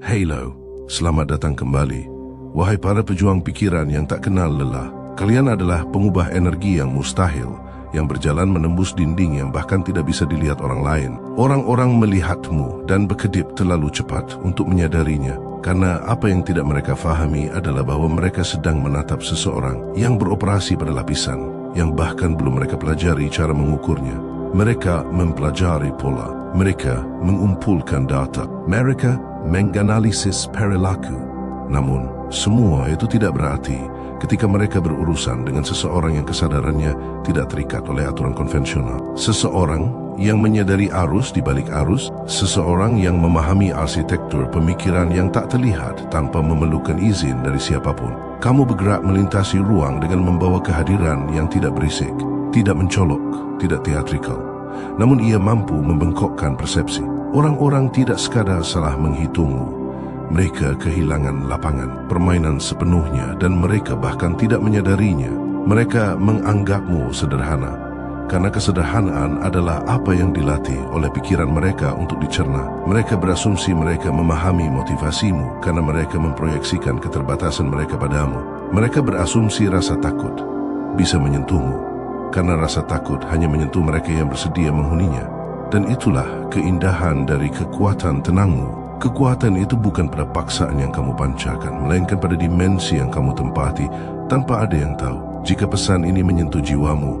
Halo, selamat datang kembali. Wahai para pejuang pikiran yang tak kenal lelah, kalian adalah pengubah energi yang mustahil, yang berjalan menembus dinding yang bahkan tidak bisa dilihat orang lain. Orang-orang melihatmu dan berkedip terlalu cepat untuk menyadarinya, karena apa yang tidak mereka fahami adalah bahwa mereka sedang menatap seseorang yang beroperasi pada lapisan, yang bahkan belum mereka pelajari cara mengukurnya. Mereka mempelajari pola, mereka mengumpulkan data, mereka menganalisis perilaku. Namun, semua itu tidak berarti ketika mereka berurusan dengan seseorang yang kesadarannya tidak terikat oleh aturan konvensional. Seseorang yang menyadari arus di balik arus, seseorang yang memahami arsitektur pemikiran yang tak terlihat tanpa memerlukan izin dari siapapun. Kamu bergerak melintasi ruang dengan membawa kehadiran yang tidak berisik, tidak mencolok, tidak teatrikal. Namun ia mampu membengkokkan persepsi. Orang-orang tidak sekadar salah menghitungmu. Mereka kehilangan lapangan permainan sepenuhnya dan mereka bahkan tidak menyadarinya. Mereka menganggapmu sederhana, karena kesederhanaan adalah apa yang dilatih oleh pikiran mereka untuk dicerna. Mereka berasumsi mereka memahami motivasimu karena mereka memproyeksikan keterbatasan mereka padamu. Mereka berasumsi rasa takut bisa menyentuhmu, karena rasa takut hanya menyentuh mereka yang bersedia menghuninya. Dan itulah keindahan dari kekuatan tenangmu. Kekuatan itu bukan pada paksaan yang kamu pancarkan, melainkan pada dimensi yang kamu tempati tanpa ada yang tahu. Jika pesan ini menyentuh jiwamu,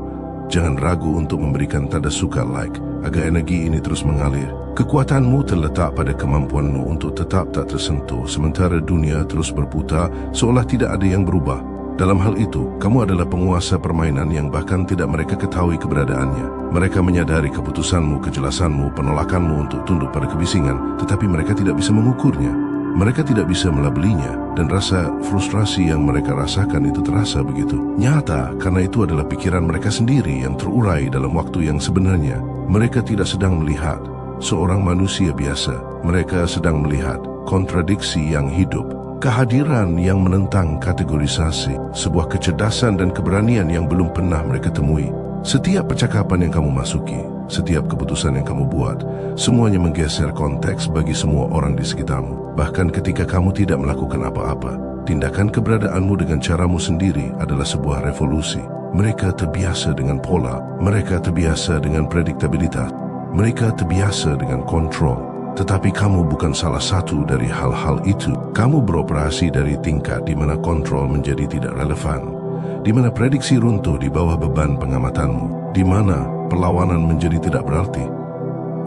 jangan ragu untuk memberikan tanda suka like agar energi ini terus mengalir. Kekuatanmu terletak pada kemampuanmu untuk tetap tak tersentuh sementara dunia terus berputar seolah tidak ada yang berubah. Dalam hal itu, kamu adalah penguasa permainan yang bahkan tidak mereka ketahui keberadaannya. Mereka menyadari keputusanmu, kejelasanmu, penolakanmu untuk tunduk pada kebisingan, tetapi mereka tidak bisa mengukurnya. Mereka tidak bisa melabelinya, dan rasa frustrasi yang mereka rasakan itu terasa begitu nyata, karena itu adalah pikiran mereka sendiri yang terurai dalam waktu yang sebenarnya. Mereka tidak sedang melihat seorang manusia biasa. Mereka sedang melihat kontradiksi yang hidup. Kehadiran yang menentang kategorisasi, sebuah kecerdasan dan keberanian yang belum pernah mereka temui. Setiap percakapan yang kamu masuki, setiap keputusan yang kamu buat, semuanya menggeser konteks bagi semua orang di sekitarmu. Bahkan ketika kamu tidak melakukan apa-apa, tindakan keberadaanmu dengan caramu sendiri adalah sebuah revolusi. Mereka terbiasa dengan pola, mereka terbiasa dengan prediktabilitas, mereka terbiasa dengan kontrol. Tetapi kamu bukan salah satu dari hal-hal itu. Kamu beroperasi dari tingkat di mana kontrol menjadi tidak relevan, di mana prediksi runtuh di bawah beban pengamatanmu, di mana perlawanan menjadi tidak berarti.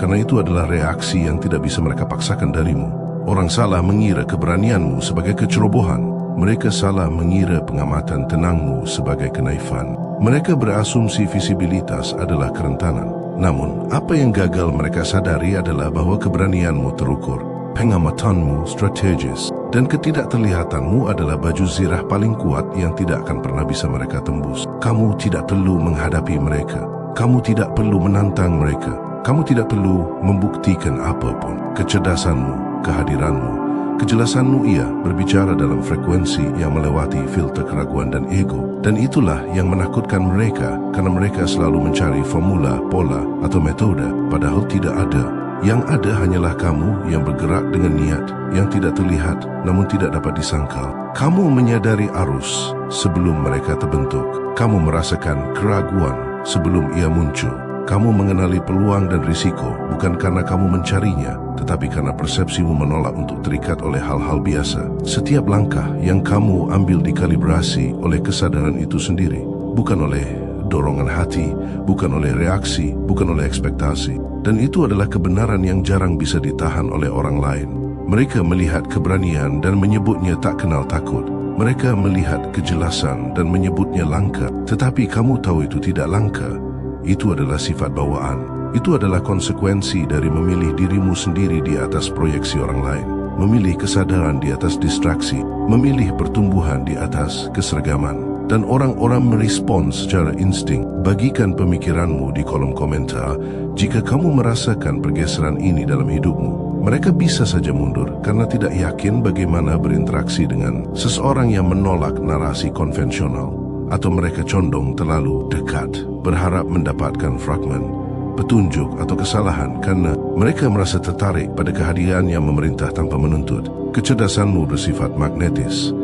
Karena itu adalah reaksi yang tidak bisa mereka paksakan darimu. Orang salah mengira keberanianmu sebagai kecerobohan. Mereka salah mengira pengamatan tenangmu sebagai kenaifan. Mereka berasumsi visibilitas adalah kerentanan. Namun, apa yang gagal mereka sadari adalah bahwa keberanianmu terukur, pengamatanmu strategis, dan ketidakterlihatanmu adalah baju zirah paling kuat yang tidak akan pernah bisa mereka tembus. Kamu tidak perlu menghadapi mereka. Kamu tidak perlu menantang mereka. Kamu tidak perlu membuktikan apapun. Kecerdasanmu, kehadiranmu, kejelasanmu ia berbicara dalam frekuensi yang melewati filter keraguan dan ego. Dan itulah yang menakutkan mereka, karena mereka selalu mencari formula, pola, atau metode, padahal tidak ada. Yang ada hanyalah kamu yang bergerak dengan niat yang tidak terlihat namun tidak dapat disangkal. Kamu menyadari arus sebelum mereka terbentuk. Kamu merasakan keraguan sebelum ia muncul. Kamu mengenali peluang dan risiko bukan karena kamu mencarinya, tetapi karena persepsimu menolak untuk terikat oleh hal-hal biasa. Setiap langkah yang kamu ambil dikalibrasi oleh kesadaran itu sendiri, bukan oleh dorongan hati, bukan oleh reaksi, bukan oleh ekspektasi. Dan itu adalah kebenaran yang jarang bisa ditahan oleh orang lain. Mereka melihat keberanian dan menyebutnya tak kenal takut. Mereka melihat kejelasan dan menyebutnya langka, tetapi kamu tahu itu tidak langka. Itu adalah sifat bawaan. Itu adalah konsekuensi dari memilih dirimu sendiri di atas proyeksi orang lain. Memilih kesadaran di atas distraksi. Memilih pertumbuhan di atas keseragaman. Dan orang-orang merespon secara insting. Bagikan pemikiranmu di kolom komentar jika kamu merasakan pergeseran ini dalam hidupmu. Mereka bisa saja mundur karena tidak yakin bagaimana berinteraksi dengan seseorang yang menolak narasi konvensional. Atau mereka condong terlalu dekat, berharap mendapatkan fragmen petunjuk atau kesalahan karena mereka merasa tertarik pada kehadiran yang memerintah tanpa menuntut. Kecerdasanmu bersifat magnetis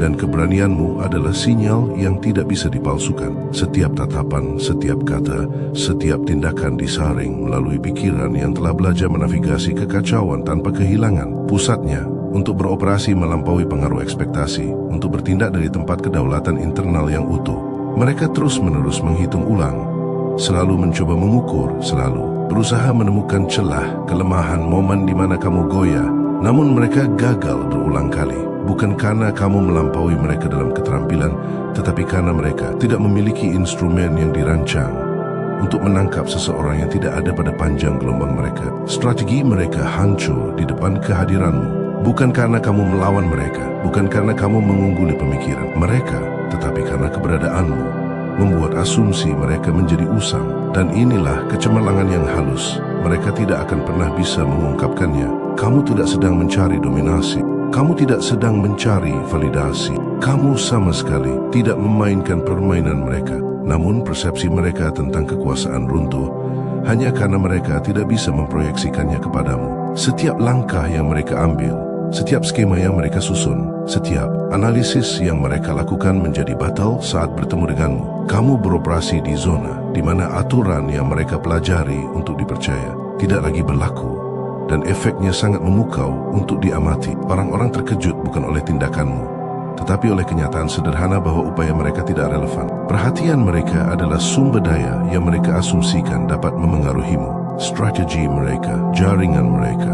dan keberanianmu adalah sinyal yang tidak bisa dipalsukan. Setiap tatapan, setiap kata, setiap tindakan disaring melalui pikiran yang telah belajar menavigasi kekacauan tanpa kehilangan pusatnya untuk beroperasi melampaui pengaruh ekspektasi, untuk bertindak dari tempat kedaulatan internal yang utuh. Mereka terus-menerus menghitung ulang, selalu mencoba mengukur, selalu berusaha menemukan celah, kelemahan, momen di mana kamu goyah. Namun mereka gagal berulang kali, bukan karena kamu melampaui mereka dalam keterampilan, tetapi karena mereka tidak memiliki instrumen yang dirancang untuk menangkap seseorang yang tidak ada pada panjang gelombang mereka. Strategi mereka hancur di depan kehadiranmu. Bukan karena kamu melawan mereka, bukan karena kamu mengungguli pemikiran mereka, tetapi karena keberadaanmu membuat asumsi mereka menjadi usang. Dan inilah kecemerlangan yang halus. Mereka tidak akan pernah bisa mengungkapkannya. Kamu tidak sedang mencari dominasi. Kamu tidak sedang mencari validasi. Kamu sama sekali tidak memainkan permainan mereka. Namun persepsi mereka tentang kekuasaan runtuh hanya karena mereka tidak bisa memproyeksikannya kepadamu. Setiap langkah yang mereka ambil, setiap skema yang mereka susun, setiap analisis yang mereka lakukan menjadi batal saat bertemu denganmu. Kamu beroperasi di zona di mana aturan yang mereka pelajari untuk dipercaya tidak lagi berlaku, dan efeknya sangat memukau untuk diamati. Orang-orang terkejut bukan oleh tindakanmu, tetapi oleh kenyataan sederhana bahwa upaya mereka tidak relevan. Perhatian mereka adalah sumber daya yang mereka asumsikan dapat memengaruhimu. Strategi mereka, jaringan mereka,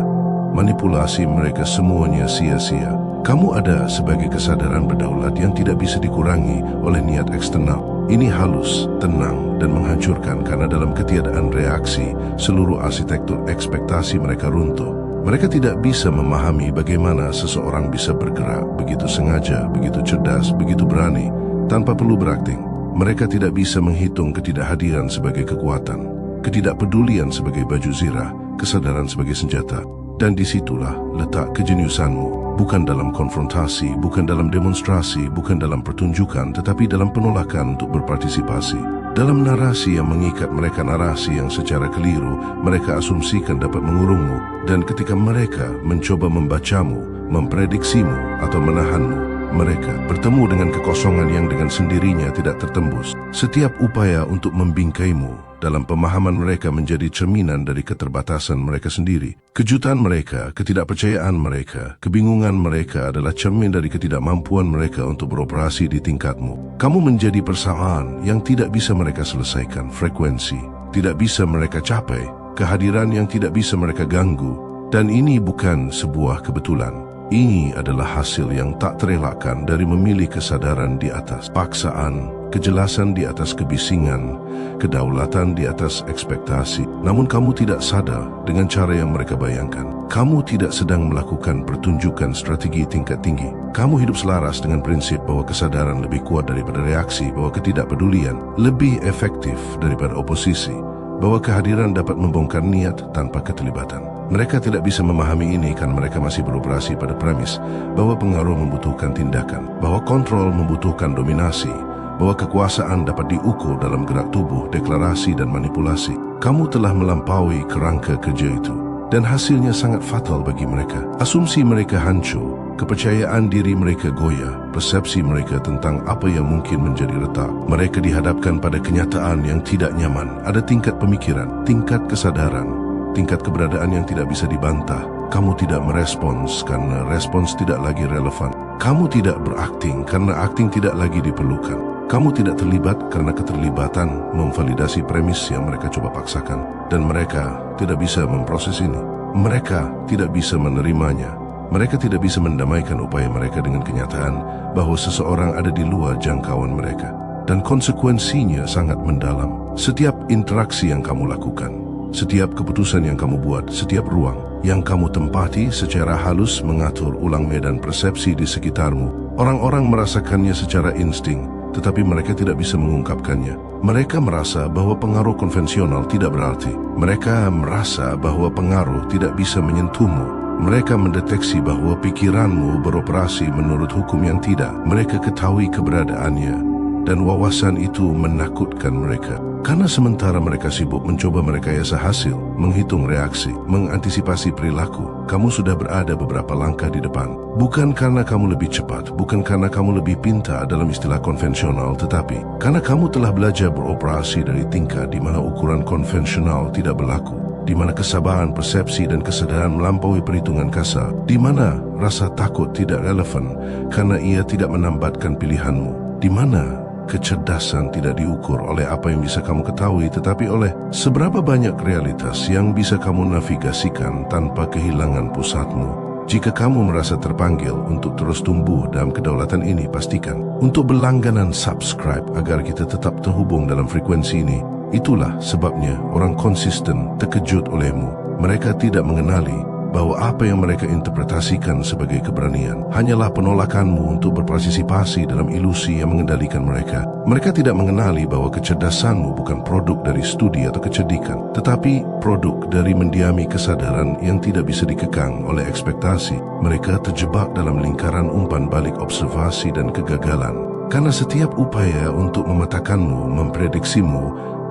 manipulasi mereka, semuanya sia-sia. Kamu ada sebagai kesadaran berdaulat yang tidak bisa dikurangi oleh niat eksternal. Ini halus, tenang, dan menghancurkan karena dalam ketiadaan reaksi, seluruh arsitektur ekspektasi mereka runtuh. Mereka tidak bisa memahami bagaimana seseorang bisa bergerak begitu sengaja, begitu cerdas, begitu berani, tanpa perlu berakting. Mereka tidak bisa menghitung ketidakhadiran sebagai kekuatan, ketidakpedulian sebagai baju zirah, kesadaran sebagai senjata. Dan disitulah letak kejeniusanmu, bukan dalam konfrontasi, bukan dalam demonstrasi, bukan dalam pertunjukan, tetapi dalam penolakan untuk berpartisipasi. Dalam narasi yang mengikat mereka, narasi yang secara keliru mereka asumsikan dapat mengurungmu, dan ketika mereka mencoba membacamu, memprediksimu, atau menahanmu, mereka bertemu dengan kekosongan yang dengan sendirinya tidak tertembus. Setiap upaya untuk membingkaimu dalam pemahaman mereka menjadi cerminan dari keterbatasan mereka sendiri. Kejutan mereka, ketidakpercayaan mereka, kebingungan mereka adalah cermin dari ketidakmampuan mereka untuk beroperasi di tingkatmu. Kamu menjadi persamaan yang tidak bisa mereka selesaikan, frekuensi tidak bisa mereka capai, kehadiran yang tidak bisa mereka ganggu. Dan ini bukan sebuah kebetulan. Ini adalah hasil yang tak terelakkan dari memilih kesadaran di atas paksaan, kejelasan di atas kebisingan, kedaulatan di atas ekspektasi. Namun kamu tidak sadar dengan cara yang mereka bayangkan. Kamu tidak sedang melakukan pertunjukan strategi tingkat tinggi. Kamu hidup selaras dengan prinsip bahwa kesadaran lebih kuat daripada reaksi, bahwa ketidakpedulian lebih efektif daripada oposisi, bahwa kehadiran dapat membongkar niat tanpa keterlibatan. Mereka tidak bisa memahami ini karena mereka masih beroperasi pada premis bahwa pengaruh membutuhkan tindakan, bahwa kontrol membutuhkan dominasi, bahwa kekuasaan dapat diukur dalam gerak tubuh, deklarasi, dan manipulasi. Kamu telah melampaui kerangka kerja itu, dan hasilnya sangat fatal bagi mereka. Asumsi mereka hancur, kepercayaan diri mereka goyah, persepsi mereka tentang apa yang mungkin menjadi retak. Mereka dihadapkan pada kenyataan yang tidak nyaman. Ada tingkat pemikiran, tingkat kesadaran, tingkat keberadaan yang tidak bisa dibantah. Kamu tidak merespons karena respons tidak lagi relevan. Kamu tidak berakting karena akting tidak lagi diperlukan. Kamu tidak terlibat karena keterlibatan memvalidasi premis yang mereka coba paksakan. Dan mereka tidak bisa memproses ini. Mereka tidak bisa menerimanya. Mereka tidak bisa mendamaikan upaya mereka dengan kenyataan bahwa seseorang ada di luar jangkauan mereka. Dan konsekuensinya sangat mendalam. Setiap interaksi yang kamu lakukan, setiap keputusan yang kamu buat, setiap ruang yang kamu tempati secara halus mengatur ulang medan persepsi di sekitarmu. Orang-orang merasakannya secara insting, tetapi mereka tidak bisa mengungkapkannya. Mereka merasa bahwa pengaruh konvensional tidak berarti. Mereka merasa bahwa pengaruh tidak bisa menyentuhmu. Mereka mendeteksi bahwa pikiranmu beroperasi menurut hukum yang tidak mereka ketahui keberadaannya. dan wawasan itu menakutkan mereka. Karena sementara mereka sibuk mencoba merekayasa hasil, menghitung reaksi, mengantisipasi perilaku, kamu sudah berada beberapa langkah di depan. Bukan karena kamu lebih cepat, bukan karena kamu lebih pintar dalam istilah konvensional, tetapi karena kamu telah belajar beroperasi dari tingkat di mana ukuran konvensional tidak berlaku, di mana kesabaran, persepsi dan kesadaran melampaui perhitungan kasar, di mana rasa takut tidak relevan karena ia tidak menambatkan pilihanmu, di mana kecerdasan tidak diukur oleh apa yang bisa kamu ketahui, tetapi oleh seberapa banyak realitas yang bisa kamu navigasikan tanpa kehilangan pusatmu. Jika kamu merasa terpanggil untuk terus tumbuh dalam kedaulatan ini, pastikan untuk berlangganan subscribe agar kita tetap terhubung dalam frekuensi ini. Itulah sebabnya orang konsisten terkejut olehmu. Mereka tidak mengenali bahwa apa yang mereka interpretasikan sebagai keberanian hanyalah penolakanmu untuk berpartisipasi dalam ilusi yang mengendalikan mereka. Mereka tidak mengenali bahwa kecerdasanmu bukan produk dari studi atau kecerdikan, tetapi produk dari mendiami kesadaran yang tidak bisa dikekang oleh ekspektasi. Mereka terjebak dalam lingkaran umpan balik observasi dan kegagalan. Karena setiap upaya untuk mematakanmu, memprediksimu,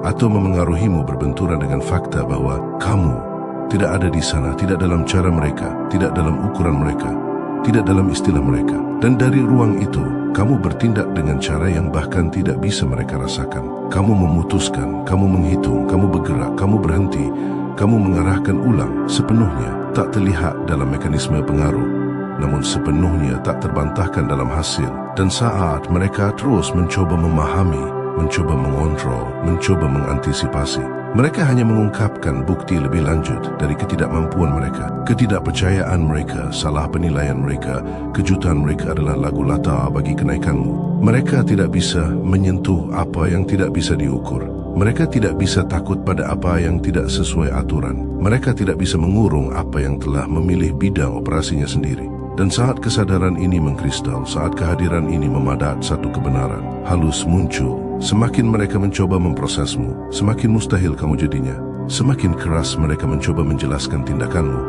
atau memengaruhimu berbenturan dengan fakta bahwa kamu tidak ada di sana, tidak dalam cara mereka, tidak dalam ukuran mereka, tidak dalam istilah mereka. Dan dari ruang itu, kamu bertindak dengan cara yang bahkan tidak bisa mereka rasakan. Kamu memutuskan, kamu menghitung, kamu bergerak, kamu berhenti, kamu mengarahkan ulang sepenuhnya tak terlihat dalam mekanisme pengaruh, namun sepenuhnya tak terbantahkan dalam hasil. Dan saat mereka terus mencoba memahami, mencoba mengontrol, mencoba mengantisipasi, mereka hanya mengungkapkan bukti lebih lanjut dari ketidakmampuan mereka, ketidakpercayaan mereka, salah penilaian mereka. Kejutan mereka adalah lagu latar bagi kenaikanmu. Mereka tidak bisa menyentuh apa yang tidak bisa diukur. Mereka tidak bisa takut pada apa yang tidak sesuai aturan. Mereka tidak bisa mengurung apa yang telah memilih bidang operasinya sendiri. Dan saat kesadaran ini mengkristal, saat kehadiran ini memadat satu kebenaran halus muncul, semakin mereka mencoba memprosesmu, semakin mustahil kamu jadinya. Semakin keras mereka mencoba menjelaskan tindakanmu,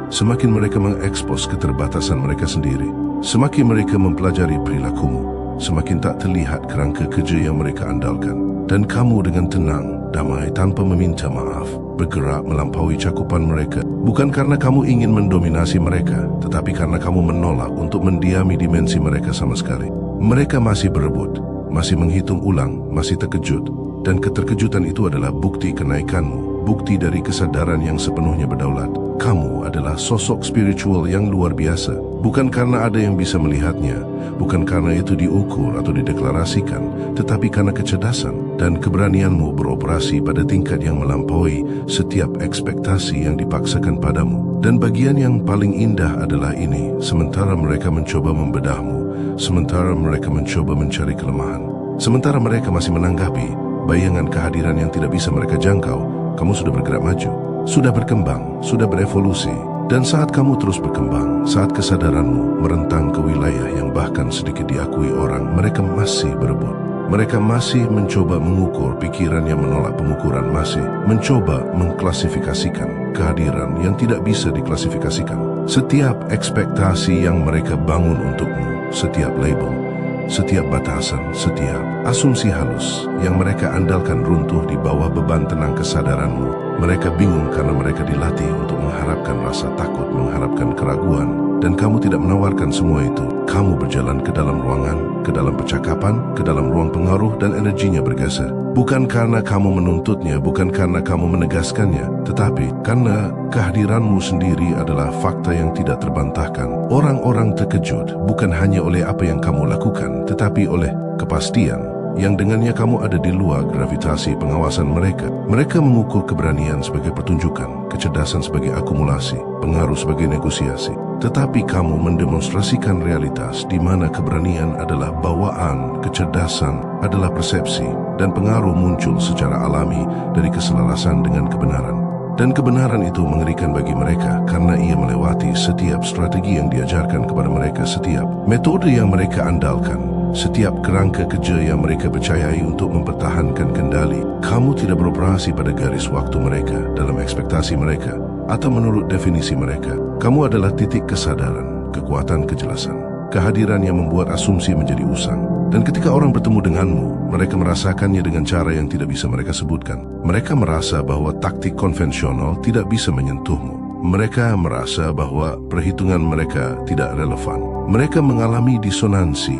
semakin mereka mengekspos keterbatasan mereka sendiri. Semakin mereka mempelajari perilakumu, semakin tak terlihat kerangka kerja yang mereka andalkan. Dan kamu dengan tenang, damai, tanpa meminta maaf, bergerak melampaui cakupan mereka. Bukan karena kamu ingin mendominasi mereka, tetapi karena kamu menolak untuk mendiami dimensi mereka sama sekali. Mereka masih berebut, masih menghitung ulang, masih terkejut. Dan keterkejutan itu adalah bukti kenaikanmu, bukti dari kesadaran yang sepenuhnya berdaulat. Kamu adalah sosok spiritual yang luar biasa, bukan karena ada yang bisa melihatnya, bukan karena itu diukur atau dideklarasikan, tetapi karena kecerdasan dan keberanianmu beroperasi pada tingkat yang melampaui setiap ekspektasi yang dipaksakan padamu. Dan bagian yang paling indah adalah ini: sementara mereka mencoba membedahmu, sementara mereka mencoba mencari kelemahan, sementara mereka masih menanggapi bayangan kehadiran yang tidak bisa mereka jangkau, kamu sudah bergerak maju, sudah berkembang, sudah berevolusi. Dan saat kamu terus berkembang, saat kesadaranmu merentang ke wilayah yang bahkan sedikit diakui orang, mereka masih berebut. Mereka masih mencoba mengukur pikiran yang menolak pengukuran, masih mencoba mengklasifikasikan kehadiran yang tidak bisa diklasifikasikan. Setiap ekspektasi yang mereka bangun untukmu, setiap label, setiap batasan, setiap asumsi halus yang mereka andalkan runtuh di bawah beban tenang kesadaranmu. Mereka bingung karena mereka dilatih untuk mengharapkan rasa takut, mengharapkan keraguan, dan kamu tidak menawarkan semua itu. Kamu berjalan ke dalam ruangan, ke dalam percakapan, ke dalam ruang pengaruh, dan energinya bergeser. Bukan karena kamu menuntutnya, bukan karena kamu menegaskannya, tetapi karena kehadiranmu sendiri adalah fakta yang tidak terbantahkan. Orang-orang terkejut bukan hanya oleh apa yang kamu lakukan, tetapi oleh kepastian yang dengannya kamu ada di luar gravitasi pengawasan mereka. Mereka mengukur keberanian sebagai pertunjukan, kecerdasan sebagai akumulasi, pengaruh sebagai negosiasi. Tetapi kamu mendemonstrasikan realitas di mana keberanian adalah bawaan, kecerdasan adalah persepsi, dan pengaruh muncul secara alami dari keselarasan dengan kebenaran. Dan kebenaran itu mengerikan bagi mereka karena ia melewati setiap strategi yang diajarkan kepada mereka, setiap metode yang mereka andalkan, setiap kerangka kerja yang mereka percayai untuk mempertahankan kendali. Kamu tidak beroperasi pada garis waktu mereka, dalam ekspektasi mereka, atau menurut definisi mereka. Kamu adalah titik kesadaran, kekuatan kejelasan, kehadiran yang membuat asumsi menjadi usang. Dan ketika orang bertemu denganmu, mereka merasakannya dengan cara yang tidak bisa mereka sebutkan. Mereka merasa bahwa taktik konvensional tidak bisa menyentuhmu. Mereka merasa bahwa perhitungan mereka tidak relevan. Mereka mengalami disonansi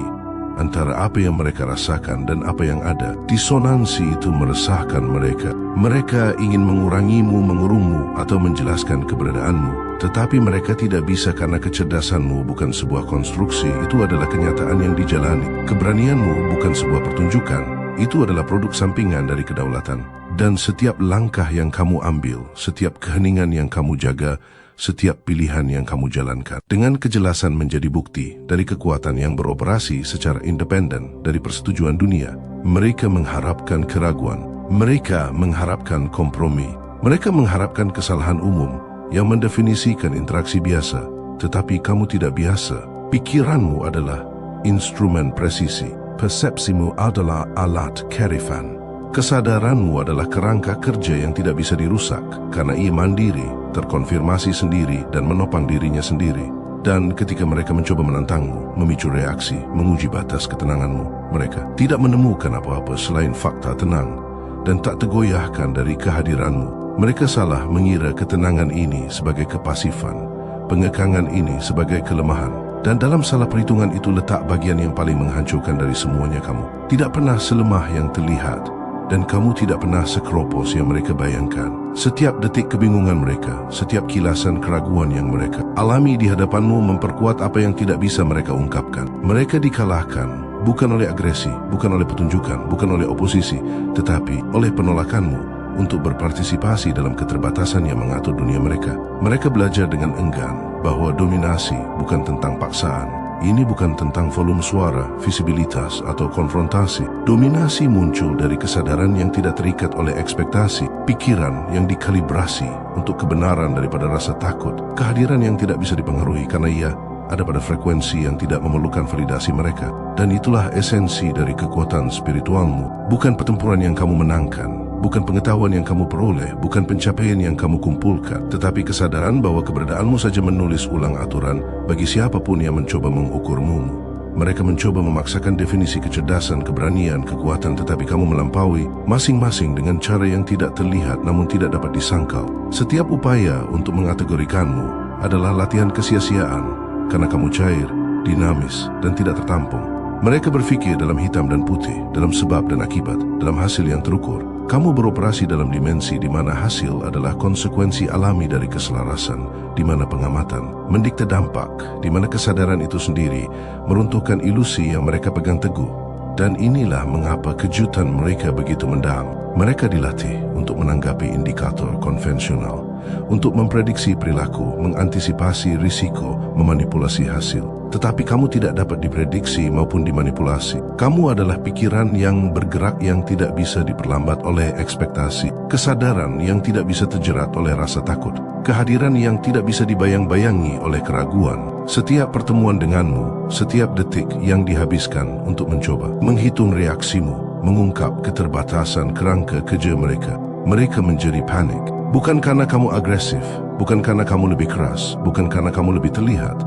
antara apa yang mereka rasakan dan apa yang ada. Disonansi itu meresahkan mereka. Mereka ingin mengurangimu, mengurungmu, atau menjelaskan keberadaanmu. Tetapi mereka tidak bisa karena kecerdasanmu bukan sebuah konstruksi, itu adalah kenyataan yang dijalani. Keberanianmu bukan sebuah pertunjukan, itu adalah produk sampingan dari kedaulatan. Dan setiap langkah yang kamu ambil, setiap keheningan yang kamu jaga, setiap pilihan yang kamu jalankan, dengan kejelasan menjadi bukti dari kekuatan yang beroperasi secara independen dari persetujuan dunia. Mereka mengharapkan keraguan, mereka mengharapkan kompromi, mereka mengharapkan kesalahan umum yang mendefinisikan interaksi biasa. Tetapi kamu tidak biasa. Pikiranmu adalah instrumen presisi, persepsimu adalah alat kerifan. Kesadaranmu adalah kerangka kerja yang tidak bisa dirusak karena ia mandiri, terkonfirmasi sendiri dan menopang dirinya sendiri. Dan ketika mereka mencoba menantangmu, memicu reaksi, menguji batas ketenanganmu, mereka tidak menemukan apa-apa selain fakta tenang dan tak tergoyahkan dari kehadiranmu. Mereka salah mengira ketenangan ini sebagai kepasifan, pengekangan ini sebagai kelemahan. Dan dalam salah perhitungan itu letak bagian yang paling menghancurkan dari semuanya. Kamu tidak pernah selemah yang terlihat, dan kamu tidak pernah sekropos yang mereka bayangkan. Setiap detik kebingungan mereka, setiap kilasan keraguan yang mereka alami di hadapanmu memperkuat apa yang tidak bisa mereka ungkapkan. Mereka dikalahkan bukan oleh agresi, bukan oleh petunjukan, bukan oleh oposisi, tetapi oleh penolakanmu untuk berpartisipasi dalam keterbatasan yang mengatur dunia mereka. Mereka belajar dengan enggan bahwa dominasi bukan tentang paksaan. Ini bukan tentang volume suara, visibilitas, atau konfrontasi. Dominasi muncul dari kesadaran yang tidak terikat oleh ekspektasi, pikiran yang dikalibrasi untuk kebenaran daripada rasa takut, kehadiran yang tidak bisa dipengaruhi karena ia ada pada frekuensi yang tidak memerlukan validasi mereka. Dan itulah esensi dari kekuatan spiritualmu. Bukan pertempuran yang kamu menangkan, bukan pengetahuan yang kamu peroleh, bukan pencapaian yang kamu kumpulkan, tetapi kesadaran bahwa keberadaanmu saja menulis ulang aturan bagi siapapun yang mencoba mengukurmu. Mereka mencoba memaksakan definisi kecerdasan, keberanian, kekuatan, tetapi kamu melampaui masing-masing dengan cara yang tidak terlihat namun tidak dapat disangkal. Setiap upaya untuk mengategorikanmu adalah latihan kesia-siaan karena kamu cair, dinamis, dan tidak tertampung. Mereka berfikir dalam hitam dan putih, dalam sebab dan akibat, dalam hasil yang terukur. Kamu beroperasi dalam dimensi di mana hasil adalah konsekuensi alami dari keselarasan, di mana pengamatan mendikte dampak, di mana kesadaran itu sendiri meruntuhkan ilusi yang mereka pegang teguh. Dan inilah mengapa kejutan mereka begitu mendalam. Mereka dilatih untuk menanggapi indikator konvensional, untuk memprediksi perilaku, mengantisipasi risiko, memanipulasi hasil. Tetapi kamu tidak dapat diprediksi maupun dimanipulasi. Kamu adalah pikiran yang bergerak yang tidak bisa diperlambat oleh ekspektasi, kesadaran yang tidak bisa terjerat oleh rasa takut, kehadiran yang tidak bisa dibayang-bayangi oleh keraguan. Setiap pertemuan denganmu, setiap detik yang dihabiskan untuk mencoba menghitung reaksimu, mengungkap keterbatasan kerangka kerja mereka. Mereka menjadi panik, bukan karena kamu agresif, bukan karena kamu lebih keras, bukan karena kamu lebih terlihat,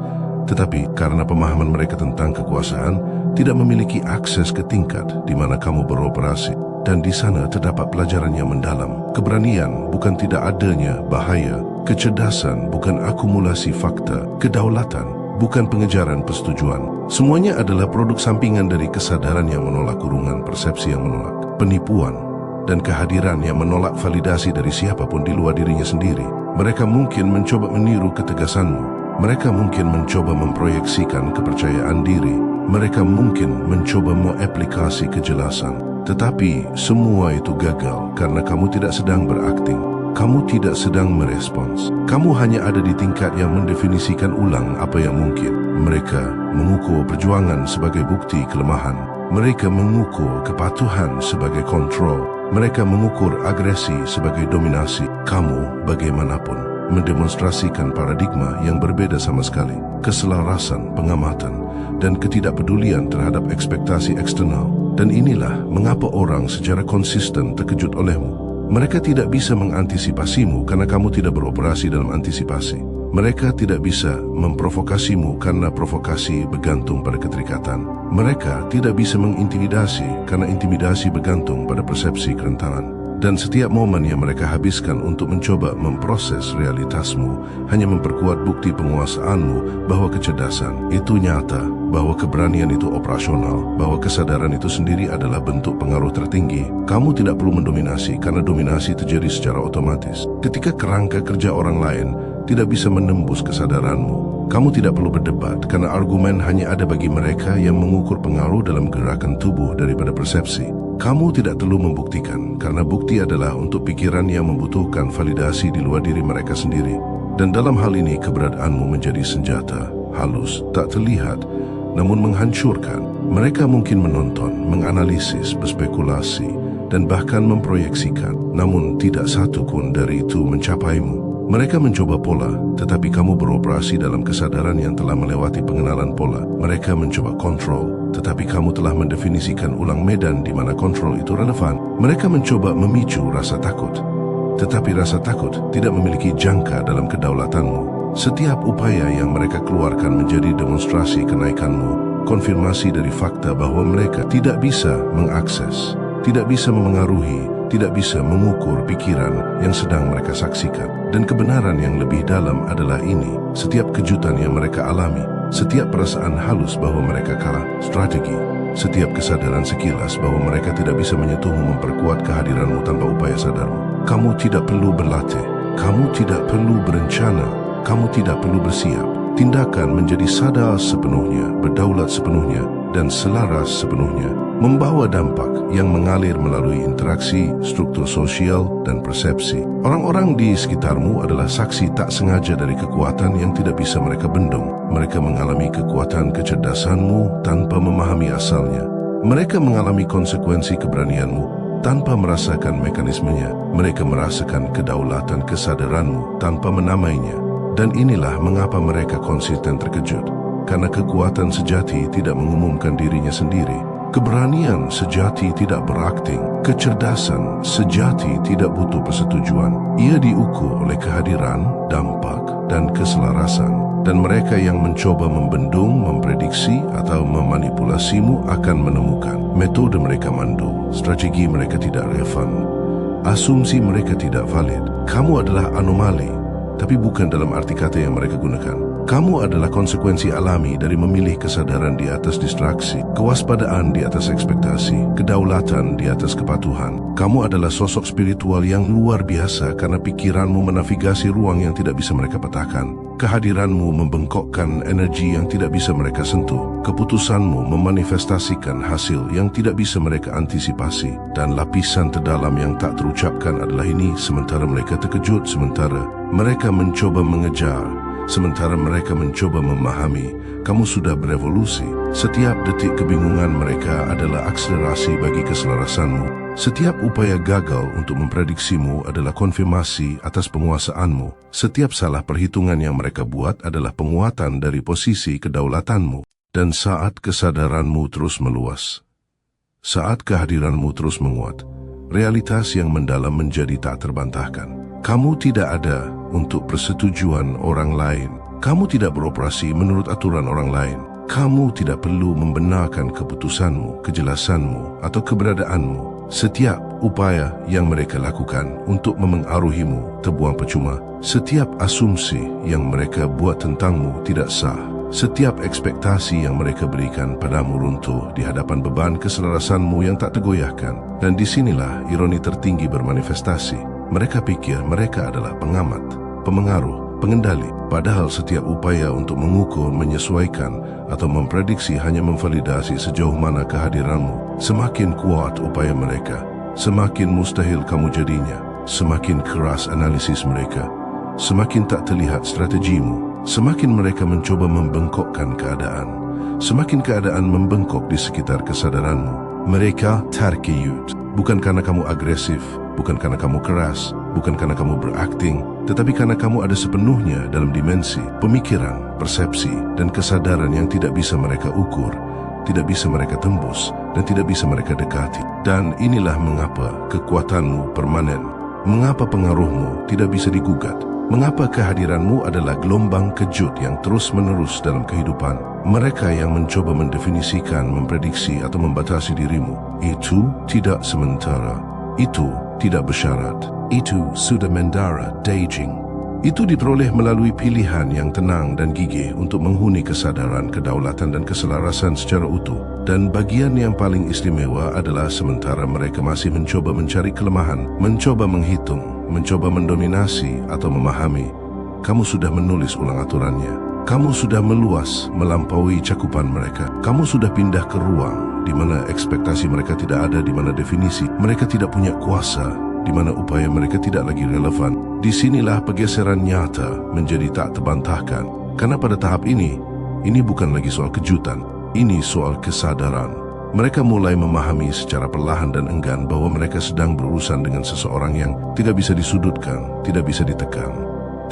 tetapi karena pemahaman mereka tentang kekuasaan tidak memiliki akses ke tingkat di mana kamu beroperasi. Dan di sana terdapat pelajaran yang mendalam. Keberanian bukan tidak adanya bahaya, kecerdasan bukan akumulasi fakta, kedaulatan bukan pengejaran persetujuan. Semuanya adalah produk sampingan dari kesadaran yang menolak kurungan, persepsi yang menolak, penipuan, dan kehadiran yang menolak validasi dari siapapun di luar dirinya sendiri. Mereka mungkin mencoba meniru ketegasanmu. Mereka mungkin mencoba memproyeksikan kepercayaan diri. Mereka mungkin mencoba mengaplikasi kejelasan. Tetapi semua itu gagal karena kamu tidak sedang berakting. Kamu tidak sedang merespons. Kamu hanya ada di tingkat yang mendefinisikan ulang apa yang mungkin. Mereka mengukur perjuangan sebagai bukti kelemahan. Mereka mengukur kepatuhan sebagai kontrol. Mereka mengukur agresi sebagai dominasi. Kamu bagaimanapun mendemonstrasikan paradigma yang berbeda sama sekali. Keselarasan, pengamatan, dan ketidakpedulian terhadap ekspektasi eksternal. Dan inilah mengapa orang secara konsisten terkejut olehmu. Mereka tidak bisa mengantisipasimu karena kamu tidak beroperasi dalam antisipasi. Mereka tidak bisa memprovokasimu karena provokasi bergantung pada keterikatan. Mereka tidak bisa mengintimidasi karena intimidasi bergantung pada persepsi kerentanan. Dan setiap momen yang mereka habiskan untuk mencoba memproses realitasmu hanya memperkuat bukti penguasaanmu bahwa kecerdasan itu nyata, bahwa keberanian itu operasional, bahwa kesadaran itu sendiri adalah bentuk pengaruh tertinggi. Kamu tidak perlu mendominasi karena dominasi terjadi secara otomatis. Ketika kerangka kerja orang lain tidak bisa menembus kesadaranmu, kamu tidak perlu berdebat karena argumen hanya ada bagi mereka yang mengukur pengaruh dalam gerakan tubuh daripada persepsi. Kamu tidak perlu membuktikan karena bukti adalah untuk pikiran yang membutuhkan validasi di luar diri mereka sendiri. Dan dalam hal ini keberadaanmu menjadi senjata, halus, tak terlihat, namun menghancurkan. Mereka mungkin menonton, menganalisis, berspekulasi, dan bahkan memproyeksikan, namun tidak satu pun dari itu mencapaimu. Mereka mencoba pola, tetapi kamu beroperasi dalam kesadaran yang telah melewati pengenalan pola. Mereka mencoba kontrol, tetapi kamu telah mendefinisikan ulang medan di mana kontrol itu relevan. Mereka mencoba memicu rasa takut, tetapi rasa takut tidak memiliki jangka dalam kedaulatanmu. Setiap upaya yang mereka keluarkan menjadi demonstrasi kenaikanmu, konfirmasi dari fakta bahwa mereka tidak bisa mengakses, tidak bisa memengaruhi, tidak bisa mengukur pikiran yang sedang mereka saksikan. Dan kebenaran yang lebih dalam adalah ini: setiap kejutan yang mereka alami, setiap perasaan halus bahwa mereka kalah strategi, setiap kesadaran sekilas bahwa mereka tidak bisa menyentuhmu memperkuat kehadiranmu tanpa upaya sadarmu. Kamu tidak perlu berlatih, kamu tidak perlu berencana, kamu tidak perlu bersiap. Tindakan menjadi sadar sepenuhnya, berdaulat sepenuhnya, dan selaras sepenuhnya, membawa dampak yang mengalir melalui interaksi, struktur sosial, dan persepsi. Orang-orang di sekitarmu adalah saksi tak sengaja dari kekuatan yang tidak bisa mereka bendung. Mereka mengalami kekuatan kecerdasanmu tanpa memahami asalnya. Mereka mengalami konsekuensi keberanianmu tanpa merasakan mekanismenya. Mereka merasakan kedaulatan kesadaranmu tanpa menamainya. Dan inilah mengapa mereka konsisten terkejut. Karena kekuatan sejati tidak mengumumkan dirinya sendiri. Keberanian sejati tidak berakting. Kecerdasan sejati tidak butuh persetujuan. Ia diukur oleh kehadiran, dampak, dan keselarasan. Dan mereka yang mencoba membendung, memprediksi, atau memanipulasimu akan menemukan metode mereka mandul, strategi mereka tidak relevan, asumsi mereka tidak valid. Kamu adalah anomali, tapi bukan dalam arti kata yang mereka gunakan. Kamu adalah konsekuensi alami dari memilih kesadaran di atas distraksi, kewaspadaan di atas ekspektasi, kedaulatan di atas kepatuhan. Kamu adalah sosok spiritual yang luar biasa karena pikiranmu menavigasi ruang yang tidak bisa mereka petahkan. Kehadiranmu membengkokkan energi yang tidak bisa mereka sentuh. Keputusanmu memanifestasikan hasil yang tidak bisa mereka antisipasi. Dan lapisan terdalam yang tak terucapkan adalah ini: sementara mereka terkejut, sementara mereka mencoba mengejar, sementara mereka mencoba memahami, kamu sudah berevolusi. Setiap detik kebingungan mereka adalah akselerasi bagi keselarasanmu. Setiap upaya gagal untuk memprediksimu adalah konfirmasi atas penguasaanmu. Setiap salah perhitungan yang mereka buat adalah penguatan dari posisi kedaulatanmu. Dan saat kesadaranmu terus meluas, saat kehadiranmu terus menguat, realitas yang mendalam menjadi tak terbantahkan. Kamu tidak ada untuk persetujuan orang lain. Kamu tidak beroperasi menurut aturan orang lain. Kamu tidak perlu membenarkan keputusanmu, kejelasanmu, atau keberadaanmu. Setiap upaya yang mereka lakukan untuk memengaruhimu terbuang percuma. Setiap asumsi yang mereka buat tentangmu tidak sah. Setiap ekspektasi yang mereka berikan padamu runtuh di hadapan beban keselarasanmu yang tak tergoyahkan. Dan disinilah ironi tertinggi bermanifestasi. Mereka pikir mereka adalah pengamat, pemengaruh, pengendali. Padahal setiap upaya untuk mengukur, menyesuaikan, atau memprediksi hanya memvalidasi sejauh mana kehadiranmu. Semakin kuat upaya mereka, semakin mustahil kamu jadinya. Semakin keras analisis mereka, semakin tak terlihat strategimu. Semakin mereka mencoba membengkokkan keadaan, semakin keadaan membengkok di sekitar kesadaranmu. Mereka terkejut, bukan karena kamu agresif, bukan karena kamu keras, bukan karena kamu berakting, tetapi karena kamu ada sepenuhnya dalam dimensi pemikiran, persepsi, dan kesadaran yang tidak bisa mereka ukur, tidak bisa mereka tembus, dan tidak bisa mereka dekati. Dan inilah mengapa kekuatanmu permanen, mengapa pengaruhmu tidak bisa digugat. Mengapa kehadiranmu adalah gelombang kejut yang terus-menerus dalam kehidupan? Mereka yang mencoba mendefinisikan, memprediksi atau membatasi dirimu, itu tidak sementara. Itu tidak bersyarat. Itu sudah mendara daijing. Itu diperoleh melalui pilihan yang tenang dan gigih untuk menghuni kesadaran, kedaulatan dan keselarasan secara utuh. Dan bagian yang paling istimewa adalah sementara mereka masih mencoba mencari kelemahan, mencoba menghitung, mencoba mendominasi atau memahami, kamu sudah menulis ulang aturannya. Kamu sudah meluas melampaui cakupan mereka. Kamu sudah pindah ke ruang di mana ekspektasi mereka tidak ada, di mana definisi mereka tidak punya kuasa, di mana upaya mereka tidak lagi relevan. Disinilah pergeseran nyata menjadi tak terbantahkan. Karena pada tahap ini bukan lagi soal kejutan, ini soal kesadaran. Mereka mulai memahami secara perlahan dan enggan bahwa mereka sedang berurusan dengan seseorang yang tidak bisa disudutkan, tidak bisa ditekan,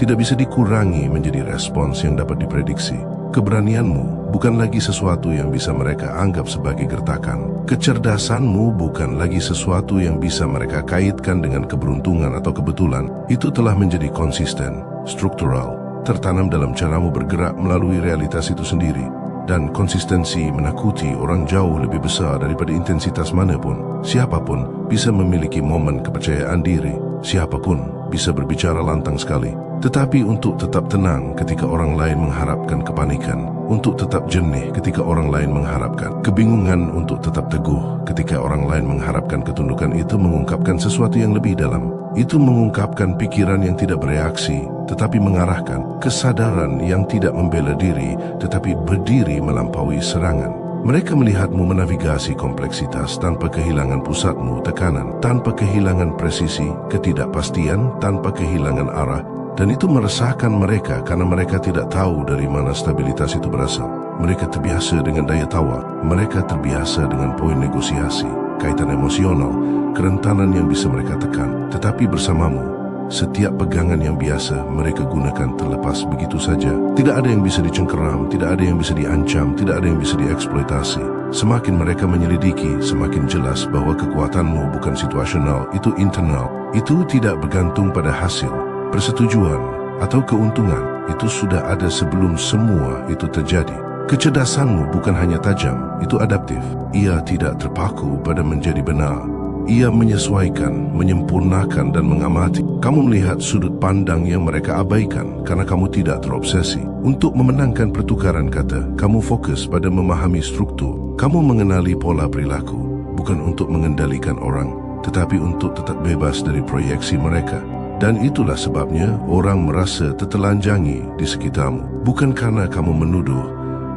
tidak bisa dikurangi menjadi respons yang dapat diprediksi. Keberanianmu bukan lagi sesuatu yang bisa mereka anggap sebagai gertakan. Kecerdasanmu bukan lagi sesuatu yang bisa mereka kaitkan dengan keberuntungan atau kebetulan. Itu telah menjadi konsisten, struktural, tertanam dalam caramu bergerak melalui realitas itu sendiri. Dan konsistensi menakuti orang jauh lebih besar daripada intensitas manapun. Siapapun bisa memiliki momen kepercayaan diri. Siapapun bisa berbicara lantang sekali. Tetapi untuk tetap tenang ketika orang lain mengharapkan kepanikan, untuk tetap jernih ketika orang lain mengharapkan kebingungan, untuk tetap teguh ketika orang lain mengharapkan ketundukan, itu mengungkapkan sesuatu yang lebih dalam. Itu mengungkapkan pikiran yang tidak bereaksi, tetapi mengarahkan kesadaran yang tidak membela diri, tetapi berdiri melampaui serangan. Mereka melihatmu menavigasi kompleksitas tanpa kehilangan pusatmu, tekanan, tanpa kehilangan presisi, ketidakpastian, tanpa kehilangan arah. Dan itu meresahkan mereka karena mereka tidak tahu dari mana stabilitas itu berasal. Mereka terbiasa dengan daya tawar. Mereka terbiasa dengan poin negosiasi, kaitan emosional, kerentanan yang bisa mereka tekan. Tetapi bersamamu, setiap pegangan yang biasa mereka gunakan terlepas begitu saja. Tidak ada yang bisa dicengkeram, tidak ada yang bisa diancam, tidak ada yang bisa dieksploitasi. Semakin mereka menyelidiki, semakin jelas bahwa kekuatanmu bukan situasional, itu internal. Itu tidak bergantung pada hasil, persetujuan, atau keuntungan. Itu sudah ada sebelum semua itu terjadi. Kecerdasanmu bukan hanya tajam, itu adaptif. Ia tidak terpaku pada menjadi benar. Ia menyesuaikan, menyempurnakan dan mengamati. Kamu melihat sudut pandang yang mereka abaikan karena kamu tidak terobsesi. Untuk memenangkan pertukaran kata, kamu fokus pada memahami struktur. Kamu mengenali pola perilaku, bukan untuk mengendalikan orang, tetapi untuk tetap bebas dari proyeksi mereka. Dan itulah sebabnya orang merasa tertelanjangi di sekitarmu. Bukan karena kamu menuduh,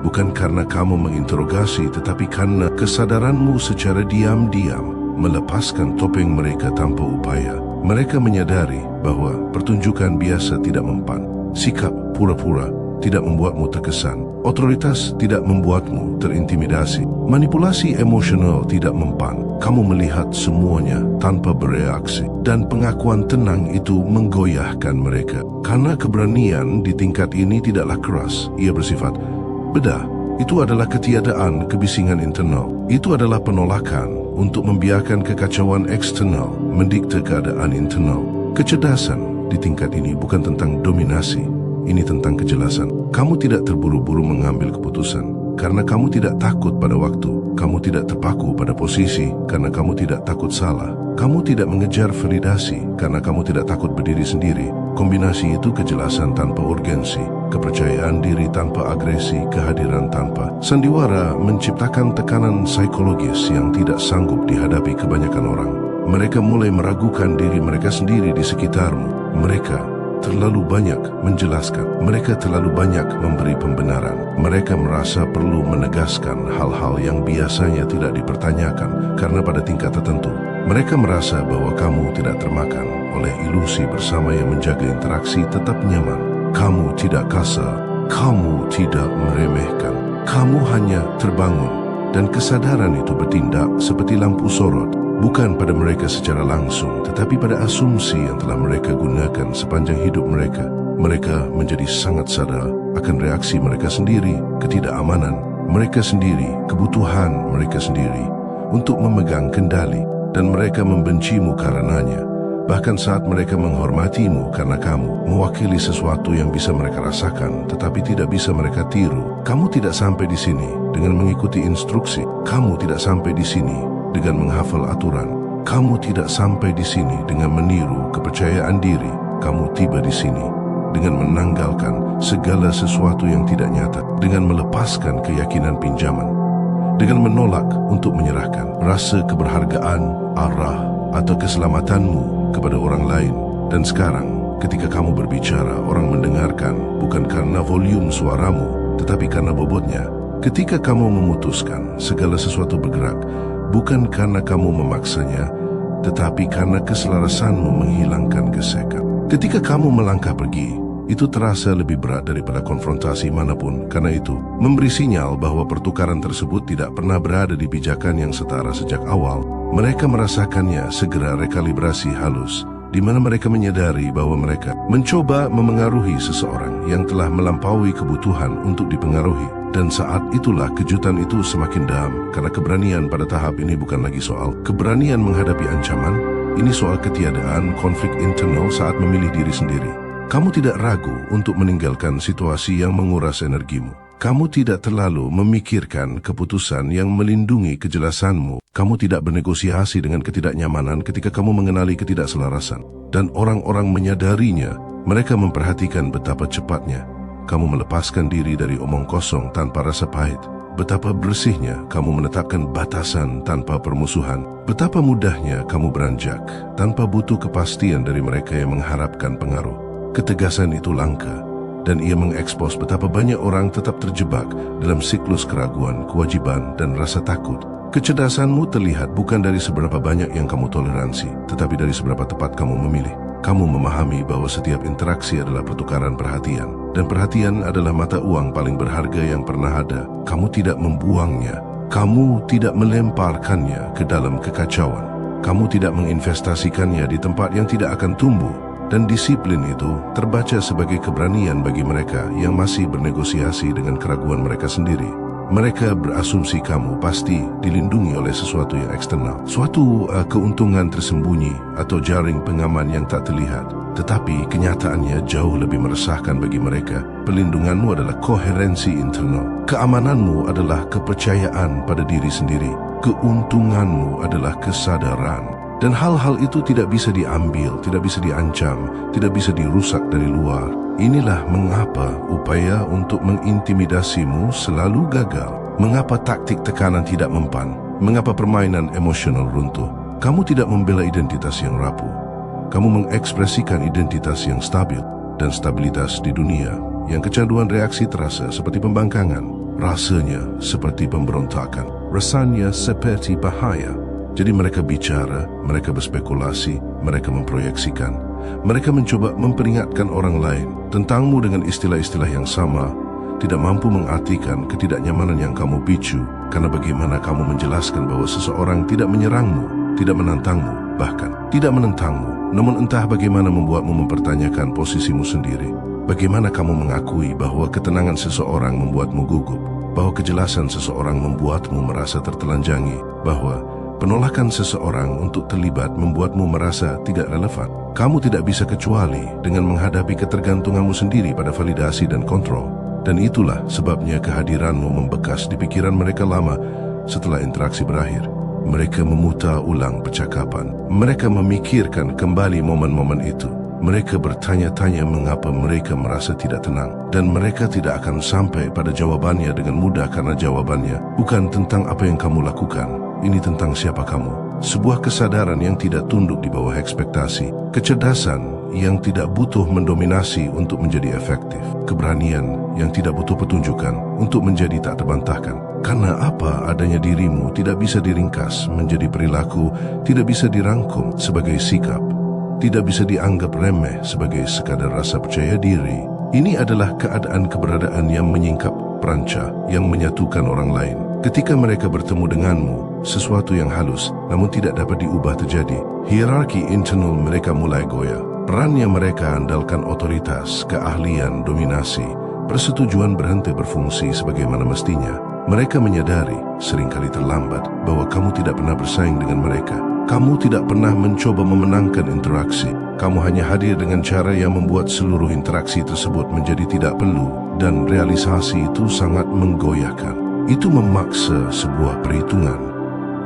bukan karena kamu menginterogasi, tetapi karena kesadaranmu secara diam-diam melepaskan topeng mereka tanpa upaya. Mereka menyadari bahwa pertunjukan biasa tidak mempan. Sikap pura-pura tidak membuatmu terkesan. Otoritas tidak membuatmu terintimidasi. Manipulasi emosional tidak mempan. Kamu melihat semuanya tanpa bereaksi. Dan pengakuan tenang itu menggoyahkan mereka. Karena keberanian di tingkat ini tidaklah keras. Ia bersifat bedah. Itu adalah ketiadaan kebisingan internal. Itu adalah penolakan untuk membiarkan kekacauan eksternal mendikte keadaan internal. Kecerdasan di tingkat ini bukan tentang dominasi. Ini tentang kejelasan. Kamu tidak terburu-buru mengambil keputusan karena kamu tidak takut pada waktu. Kamu tidak terpaku pada posisi karena kamu tidak takut salah. Kamu tidak mengejar validasi karena kamu tidak takut berdiri sendiri. Kombinasi itu kejelasan tanpa urgensi, kepercayaan diri tanpa agresi, kehadiran tanpa sandiwara menciptakan tekanan psikologis yang tidak sanggup dihadapi kebanyakan orang. Mereka mulai meragukan diri mereka sendiri di sekitarmu. Mereka terlalu banyak menjelaskan. Mereka terlalu banyak memberi pembenaran. Mereka merasa perlu menegaskan hal-hal yang biasanya tidak dipertanyakan karena pada tingkat tertentu mereka merasa bahwa kamu tidak termakan oleh ilusi bersama yang menjaga interaksi tetap nyaman. Kamu tidak kasar, kamu tidak meremehkan, kamu hanya terbangun. Dan kesadaran itu bertindak seperti lampu sorot, bukan pada mereka secara langsung, tetapi pada asumsi yang telah mereka gunakan sepanjang hidup mereka. Mereka menjadi sangat sadar akan reaksi mereka sendiri, ketidakamanan mereka sendiri, kebutuhan mereka sendiri untuk memegang kendali, dan mereka membencimu karenanya. Bahkan saat mereka menghormatimu karena kamu mewakili sesuatu yang bisa mereka rasakan tetapi tidak bisa mereka tiru. Kamu tidak sampai di sini dengan mengikuti instruksi. Kamu tidak sampai di sini dengan menghafal aturan. Kamu tidak sampai di sini dengan meniru kepercayaan diri. Kamu tiba di sini dengan menanggalkan segala sesuatu yang tidak nyata, dengan melepaskan keyakinan pinjaman, dengan menolak untuk menyerahkan rasa keberhargaan, arah, atau keselamatanmu kepada orang lain. Dan sekarang, ketika kamu berbicara, orang mendengarkan bukan karena volume suaramu, tetapi karena bobotnya. Ketika kamu memutuskan segala sesuatu bergerak, bukan karena kamu memaksanya, tetapi karena keselarasanmu menghilangkan gesekan. Ketika kamu melangkah pergi, itu terasa lebih berat daripada konfrontasi manapun. Karena itu, memberi sinyal bahwa pertukaran tersebut tidak pernah berada di pijakan yang setara sejak awal. Mereka merasakannya segera rekalibrasi halus, di mana mereka menyadari bahwa mereka mencoba memengaruhi seseorang yang telah melampaui kebutuhan untuk dipengaruhi. Dan saat itulah kejutan itu semakin dalam, karena keberanian pada tahap ini bukan lagi soal keberanian menghadapi ancaman, ini soal ketiadaan konflik internal saat memilih diri sendiri. Kamu tidak ragu untuk meninggalkan situasi yang menguras energimu. Kamu tidak terlalu memikirkan keputusan yang melindungi kejelasanmu. Kamu tidak bernegosiasi dengan ketidaknyamanan ketika kamu mengenali ketidakselarasan. Dan orang-orang menyadarinya, mereka memperhatikan betapa cepatnya kamu melepaskan diri dari omong kosong tanpa rasa pahit. Betapa bersihnya kamu menetapkan batasan tanpa permusuhan. Betapa mudahnya kamu beranjak tanpa butuh kepastian dari mereka yang mengharapkan pengaruh. Ketegasan itu langka, dan ia mengekspos betapa banyak orang tetap terjebak dalam siklus keraguan, kewajiban, dan rasa takut. Kecerdasanmu terlihat bukan dari seberapa banyak yang kamu toleransi, tetapi dari seberapa tepat kamu memilih. Kamu memahami bahwa setiap interaksi adalah pertukaran perhatian, dan perhatian adalah mata uang paling berharga yang pernah ada. Kamu tidak membuangnya, kamu tidak melemparkannya ke dalam kekacauan, kamu tidak menginvestasikannya di tempat yang tidak akan tumbuh. Dan disiplin itu terbaca sebagai keberanian bagi mereka yang masih bernegosiasi dengan keraguan mereka sendiri. Mereka berasumsi kamu pasti dilindungi oleh sesuatu yang eksternal, suatu keuntungan tersembunyi atau jaring pengaman yang tak terlihat. Tetapi kenyataannya jauh lebih meresahkan bagi mereka. Pelindunganmu adalah koherensi internal. Keamananmu adalah kepercayaan pada diri sendiri. Keuntunganmu adalah kesadaran. Dan hal-hal itu tidak bisa diambil, tidak bisa diancam, tidak bisa dirusak dari luar. Inilah mengapa upaya untuk mengintimidasimu selalu gagal. Mengapa taktik tekanan tidak mempan. Mengapa permainan emosional runtuh. Kamu tidak membela identitas yang rapuh. Kamu mengekspresikan identitas yang stabil. Dan stabilitas di dunia yang kecanduan reaksi terasa seperti pembangkangan. Rasanya seperti pemberontakan. Rasanya seperti bahaya. Jadi mereka bicara, mereka berspekulasi, mereka memproyeksikan. Mereka mencoba memperingatkan orang lain tentangmu dengan istilah-istilah yang sama, tidak mampu mengartikan ketidaknyamanan yang kamu picu, karena bagaimana kamu menjelaskan bahwa seseorang tidak menyerangmu, tidak menantangmu, bahkan tidak menentangmu, namun entah bagaimana membuatmu mempertanyakan posisimu sendiri. Bagaimana kamu mengakui bahwa ketenangan seseorang membuatmu gugup, bahwa kejelasan seseorang membuatmu merasa tertelanjangi, bahwa penolakan seseorang untuk terlibat membuatmu merasa tidak relevan. Kamu tidak bisa kecuali dengan menghadapi ketergantunganmu sendiri pada validasi dan kontrol. Dan itulah sebabnya kehadiranmu membekas di pikiran mereka lama setelah interaksi berakhir. Mereka memutar ulang percakapan. Mereka memikirkan kembali momen-momen itu. Mereka bertanya-tanya mengapa mereka merasa tidak tenang. Dan mereka tidak akan sampai pada jawabannya dengan mudah karena jawabannya bukan tentang apa yang kamu lakukan. Ini tentang siapa kamu. Sebuah kesadaran yang tidak tunduk di bawah ekspektasi. Kecerdasan yang tidak butuh mendominasi untuk menjadi efektif. Keberanian yang tidak butuh petunjukan untuk menjadi tak terbantahkan. Karena apa adanya dirimu tidak bisa diringkas menjadi perilaku, tidak bisa dirangkum sebagai sikap, tidak bisa dianggap remeh sebagai sekadar rasa percaya diri. Ini adalah keberadaan yang menyingkap peranca, yang menyatukan orang lain. Ketika mereka bertemu denganmu, sesuatu yang halus namun tidak dapat diubah terjadi. Hierarki internal mereka mulai goyah. Peran yang mereka andalkan otoritas, keahlian, dominasi, persetujuan berhenti berfungsi sebagaimana mestinya. Mereka menyadari, seringkali terlambat, bahwa kamu tidak pernah bersaing dengan mereka. Kamu tidak pernah mencoba memenangkan interaksi. Kamu hanya hadir dengan cara yang membuat seluruh interaksi tersebut menjadi tidak perlu, dan realisasi itu sangat menggoyahkan. Itu memaksa sebuah perhitungan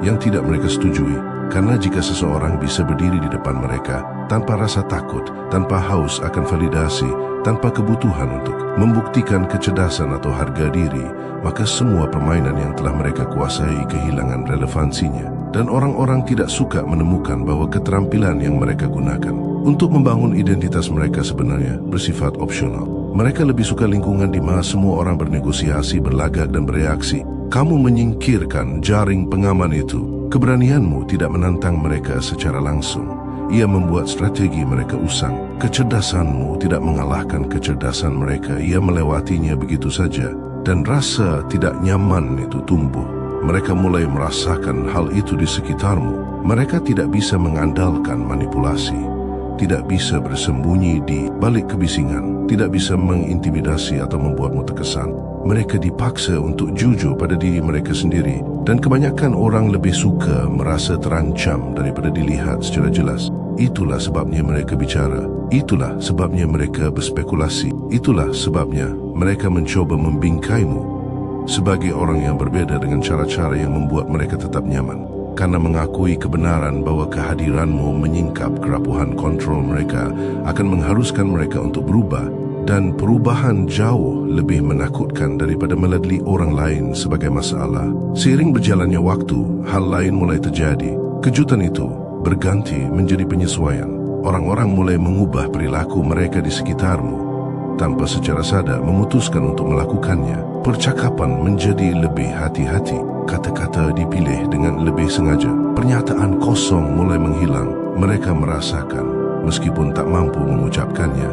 yang tidak mereka setujui, karena jika seseorang bisa berdiri di depan mereka tanpa rasa takut, tanpa haus akan validasi, tanpa kebutuhan untuk membuktikan kecerdasan atau harga diri, maka semua permainan yang telah mereka kuasai kehilangan relevansinya. Dan orang-orang tidak suka menemukan bahwa keterampilan yang mereka gunakan untuk membangun identitas mereka sebenarnya bersifat opsional. Mereka lebih suka lingkungan di mana semua orang bernegosiasi, berlagak dan bereaksi. Kamu menyingkirkan jaring pengaman itu. Keberanianmu tidak menantang mereka secara langsung. Ia membuat strategi mereka usang. Kecerdasanmu tidak mengalahkan kecerdasan mereka. Ia melewatinya begitu saja. Dan rasa tidak nyaman itu tumbuh. Mereka mulai merasakan hal itu di sekitarmu. Mereka tidak bisa mengandalkan manipulasi, tidak bisa bersembunyi di balik kebisingan, tidak bisa mengintimidasi atau membuatmu terkesan. Mereka dipaksa untuk jujur pada diri mereka sendiri, dan kebanyakan orang lebih suka merasa terancam daripada dilihat secara jelas. Itulah sebabnya mereka bicara. Itulah sebabnya mereka berspekulasi. Itulah sebabnya mereka mencoba membingkaimu sebagai orang yang berbeda dengan cara-cara yang membuat mereka tetap nyaman. Karena mengakui kebenaran bahwa kehadiranmu menyingkap kerapuhan kontrol mereka akan mengharuskan mereka untuk berubah, dan perubahan jauh lebih menakutkan daripada meladeni orang lain sebagai masalah. Seiring berjalannya waktu, hal lain mulai terjadi. Kejutan itu berganti menjadi penyesuaian. Orang-orang mulai mengubah perilaku mereka di sekitarmu tanpa secara sadar memutuskan untuk melakukannya. Percakapan menjadi lebih hati-hati, kata-kata dipilih dengan lebih sengaja, pernyataan kosong mulai menghilang. Mereka merasakan, meskipun tak mampu mengucapkannya,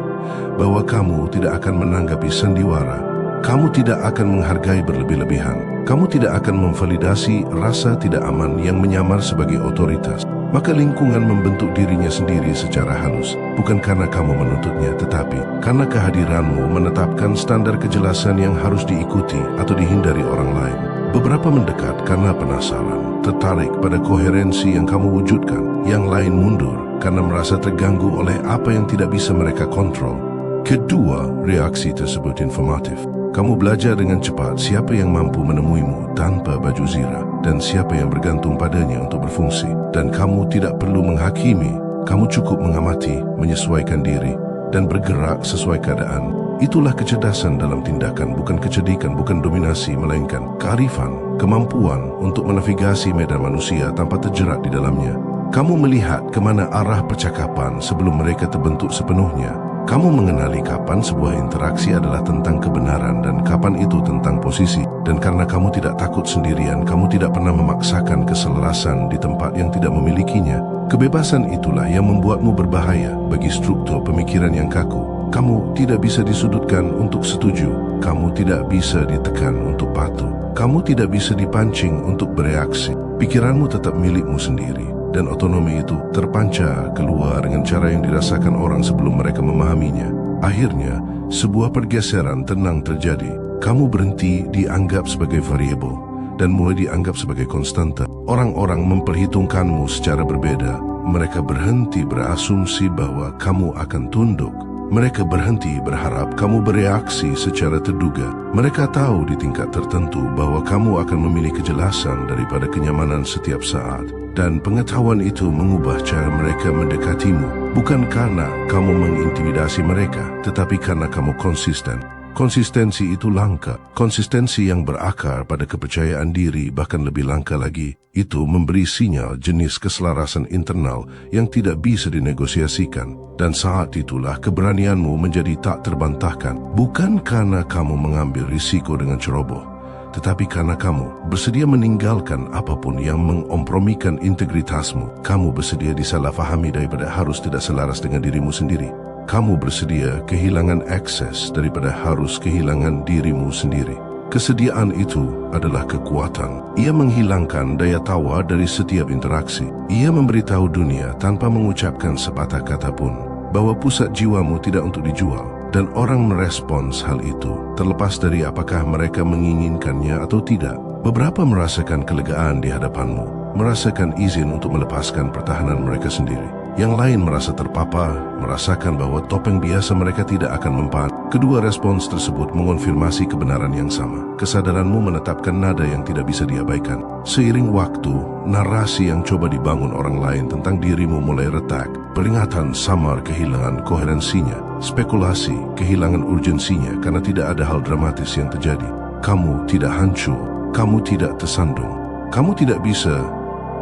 bahwa kamu tidak akan menanggapi sandiwara. Kamu tidak akan menghargai berlebih-lebihan. Kamu tidak akan memvalidasi rasa tidak aman yang menyamar sebagai otoritas. Maka lingkungan membentuk dirinya sendiri secara halus, bukan karena kamu menuntutnya, tetapi karena kehadiranmu menetapkan standar kejelasan yang harus diikuti atau dihindari orang lain. Beberapa mendekat karena penasaran, tertarik pada koherensi yang kamu wujudkan. Yang lain mundur karena merasa terganggu oleh apa yang tidak bisa mereka kontrol. Kedua reaksi tersebut informatif. Kamu belajar dengan cepat siapa yang mampu menemuimu tanpa baju zirah dan siapa yang bergantung padanya untuk berfungsi. Dan kamu tidak perlu menghakimi, kamu cukup mengamati, menyesuaikan diri, dan bergerak sesuai keadaan. Itulah kecerdasan dalam tindakan, bukan kecerdikan, bukan dominasi, melainkan kearifan, kemampuan untuk menavigasi medan manusia tanpa terjerat di dalamnya. Kamu melihat kemana arah percakapan sebelum mereka terbentuk sepenuhnya. Kamu mengenali kapan sebuah interaksi adalah tentang kebenaran dan kapan itu tentang posisi. Dan karena kamu tidak takut sendirian, kamu tidak pernah memaksakan keselarasan di tempat yang tidak memilikinya. Kebebasan itulah yang membuatmu berbahaya bagi struktur pemikiran yang kaku. Kamu tidak bisa disudutkan untuk setuju. Kamu tidak bisa ditekan untuk patuh. Kamu tidak bisa dipancing untuk bereaksi. Pikiranmu tetap milikmu sendiri. Dan otonomi itu terpancar keluar dengan cara yang dirasakan orang sebelum mereka memahaminya. Akhirnya, sebuah pergeseran tenang terjadi. Kamu berhenti dianggap sebagai variabel dan mulai dianggap sebagai konstanta. Orang-orang memperhitungkanmu secara berbeda. Mereka berhenti berasumsi bahwa kamu akan tunduk. Mereka berhenti berharap kamu bereaksi secara terduga. Mereka tahu di tingkat tertentu bahwa kamu akan memilih kejelasan daripada kenyamanan setiap saat. Dan pengetahuan itu mengubah cara mereka mendekatimu. Bukan karena kamu mengintimidasi mereka, tetapi karena kamu konsisten. Konsistensi itu langka. Konsistensi yang berakar pada kepercayaan diri, bahkan lebih langka lagi, itu memberi sinyal jenis keselarasan internal yang tidak bisa dinegosiasikan. Dan saat itulah keberanianmu menjadi tak terbantahkan. Bukan karena kamu mengambil risiko dengan ceroboh, tetapi karena kamu bersedia meninggalkan apapun yang mengompromikan integritasmu. Kamu bersedia disalahfahami daripada harus tidak selaras dengan dirimu sendiri. Kamu bersedia kehilangan akses daripada harus kehilangan dirimu sendiri. Kesediaan itu adalah kekuatan. Ia menghilangkan daya tawar dari setiap interaksi. Ia memberitahu dunia tanpa mengucapkan sepatah kata pun bahwa pusat jiwamu tidak untuk dijual. Dan orang merespons hal itu, terlepas dari apakah mereka menginginkannya atau tidak. Beberapa merasakan kelegaan di hadapanmu, merasakan izin untuk melepaskan pertahanan mereka sendiri. Yang lain merasa terpapar, merasakan bahwa topeng biasa mereka tidak akan mempan. Kedua respons tersebut mengonfirmasi kebenaran yang sama. Kesadaranmu menetapkan nada yang tidak bisa diabaikan. Seiring waktu, narasi yang coba dibangun orang lain tentang dirimu mulai retak. Peringatan samar kehilangan koherensinya. Spekulasi kehilangan urgensinya karena tidak ada hal dramatis yang terjadi. Kamu tidak hancur, kamu tidak tersandung, kamu tidak bisa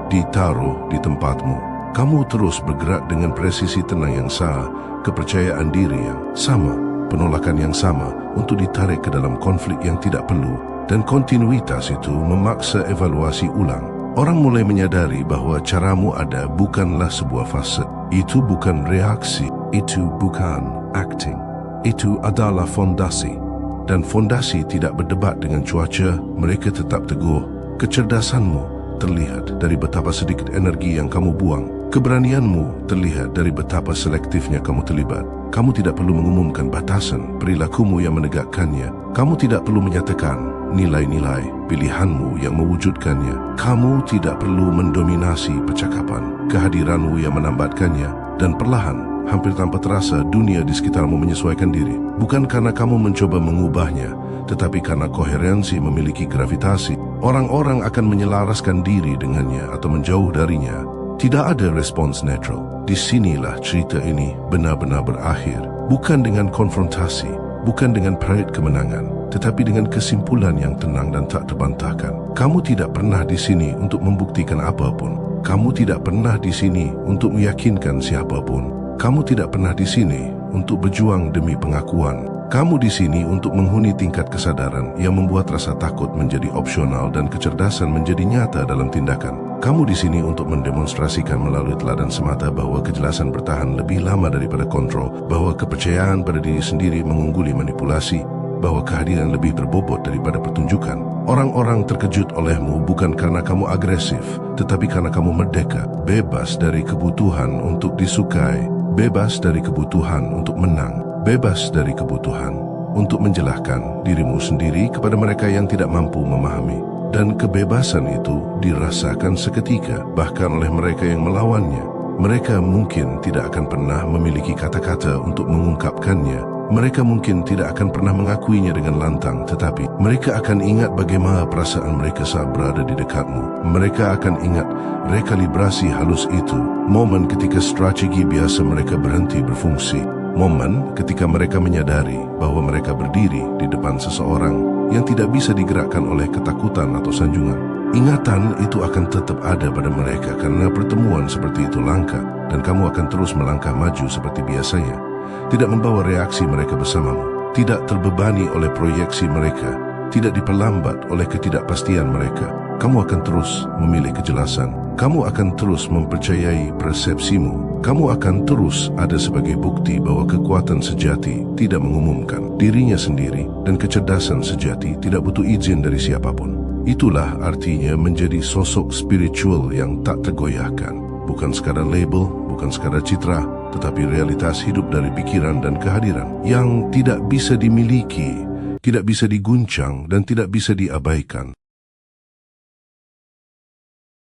ditaruh di tempatmu. Kamu terus bergerak dengan presisi tenang yang sah, kepercayaan diri yang sama, penolakan yang sama untuk ditarik ke dalam konflik yang tidak perlu, dan kontinuitas itu memaksa evaluasi ulang. Orang mulai menyadari bahwa caramu ada bukanlah sebuah fase. Itu bukan reaksi, itu bukan acting. Itu adalah fondasi. Dan fondasi tidak berdebat dengan cuaca, mereka tetap teguh. Kecerdasanmu terlihat dari betapa sedikit energi yang kamu buang. Keberanianmu terlihat dari betapa selektifnya kamu terlibat. Kamu tidak perlu mengumumkan batasan perilakumu yang menegakkannya. Kamu tidak perlu menyatakan nilai-nilai pilihanmu yang mewujudkannya. Kamu tidak perlu mendominasi percakapan kehadiranmu yang menambatkannya. Dan perlahan, hampir tanpa terasa, dunia di sekitarmu menyesuaikan diri. Bukan karena kamu mencoba mengubahnya, tetapi karena koherensi memiliki gravitasi. Orang-orang akan menyelaraskan diri dengannya atau menjauh darinya. Tidak ada respons netral. Disinilah cerita ini benar-benar berakhir. Bukan dengan konfrontasi, bukan dengan parade kemenangan, tetapi dengan kesimpulan yang tenang dan tak terbantahkan. Kamu tidak pernah di sini untuk membuktikan apapun. Kamu tidak pernah di sini untuk meyakinkan siapapun. Kamu tidak pernah di sini untuk berjuang demi pengakuan. Kamu di sini untuk menghuni tingkat kesadaran yang membuat rasa takut menjadi opsional dan kecerdasan menjadi nyata dalam tindakan. Kamu di sini untuk mendemonstrasikan melalui teladan semata bahwa kejelasan bertahan lebih lama daripada kontrol, bahwa kepercayaan pada diri sendiri mengungguli manipulasi, bahwa kehadiran lebih berbobot daripada pertunjukan. Orang-orang terkejut olehmu bukan karena kamu agresif, tetapi karena kamu merdeka, bebas dari kebutuhan untuk disukai, bebas dari kebutuhan untuk menang, bebas dari kebutuhan untuk menjelaskan dirimu sendiri kepada mereka yang tidak mampu memahami. Dan kebebasan itu dirasakan seketika, bahkan oleh mereka yang melawannya. Mereka mungkin tidak akan pernah memiliki kata-kata untuk mengungkapkannya. Mereka mungkin tidak akan pernah mengakuinya dengan lantang, tetapi mereka akan ingat bagaimana perasaan mereka saat berada di dekatmu. Mereka akan ingat rekalibrasi halus itu, momen ketika strategi biasa mereka berhenti berfungsi, momen ketika mereka menyadari bahwa mereka berdiri di depan seseorang yang tidak bisa digerakkan oleh ketakutan atau sanjungan. Ingatan itu akan tetap ada pada mereka karena pertemuan seperti itu langka, dan kamu akan terus melangkah maju seperti biasanya. Tidak membawa reaksi mereka bersamamu, tidak terbebani oleh proyeksi mereka, tidak diperlambat oleh ketidakpastian mereka. Kamu akan terus memilih kejelasan. Kamu akan terus mempercayai persepsimu. Kamu akan terus ada sebagai bukti bahwa kekuatan sejati tidak mengumumkan dirinya sendiri, dan kecerdasan sejati tidak butuh izin dari siapapun. Itulah artinya menjadi sosok spiritual yang tak tergoyahkan. Bukan sekadar label, bukan sekadar citra, tetapi realitas hidup dari pikiran dan kehadiran yang tidak bisa dimiliki, tidak bisa diguncang, dan tidak bisa diabaikan.